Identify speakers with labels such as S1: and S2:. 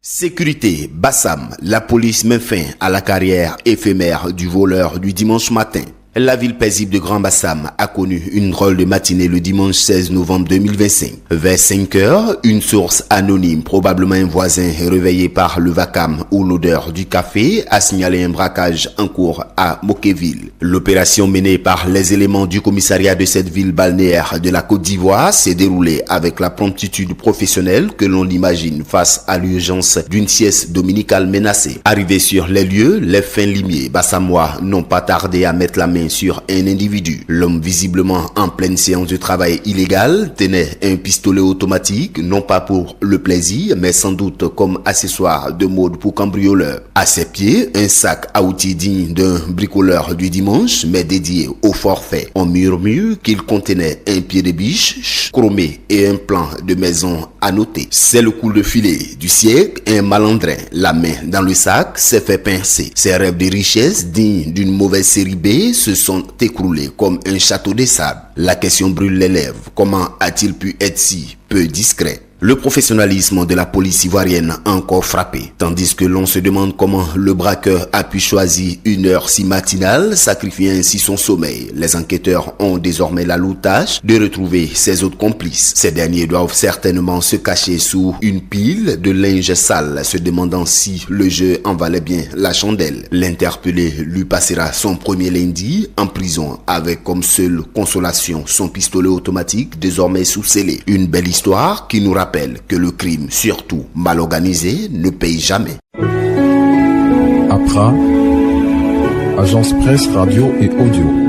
S1: Sécurité, Bassam, la police met fin à la carrière éphémère du voleur du dimanche matin. La ville paisible de Grand Bassam a connu une drôle de matinée le dimanche 16 novembre 2025. Vers 5 heures, une source anonyme, probablement un voisin réveillé par le vacarme ou l'odeur du café, a signalé un braquage en cours à Mokéville. L'opération menée par les éléments du commissariat de cette ville balnéaire de la Côte d'Ivoire s'est déroulée avec la promptitude professionnelle que l'on imagine face à l'urgence d'une sieste dominicale menacée. Arrivés sur les lieux, les fins limiers bassamois n'ont pas tardé à mettre la main sur un individu. L'homme, visiblement en pleine séance de travail illégal, tenait un pistolet automatique, non pas pour le plaisir, mais sans doute comme accessoire de mode pour cambrioleur. À ses pieds, un sac à outils digne d'un bricoleur du dimanche, mais dédié au forfait. On murmure qu'il contenait un pied de biche chromé et un plan de maison à noter. C'est le coup de filet du siècle. Un malandrin, la main dans le sac, s'est fait pincer. Ses rêves de richesse dignes d'une mauvaise série B se sont écroulés comme un château de sable. La question brûle les lèvres. Comment a-t-il pu être si peu discret? Le professionnalisme de la police ivoirienne a encore frappé, tandis que l'on se demande comment le braqueur a pu choisir une heure si matinale, sacrifiant ainsi son sommeil. Les enquêteurs ont désormais la lourde tâche de retrouver ses autres complices. Ces derniers doivent certainement se cacher sous une pile de linge sale, se demandant si le jeu en valait bien la chandelle. L'interpellé lui passera son premier lundi en prison avec comme seule consolation son pistolet automatique désormais sous scellé. Une belle histoire qui nous rappelle que le crime, surtout mal organisé, ne paye jamais.
S2: APRA, Agence Presse, Radio et Audio.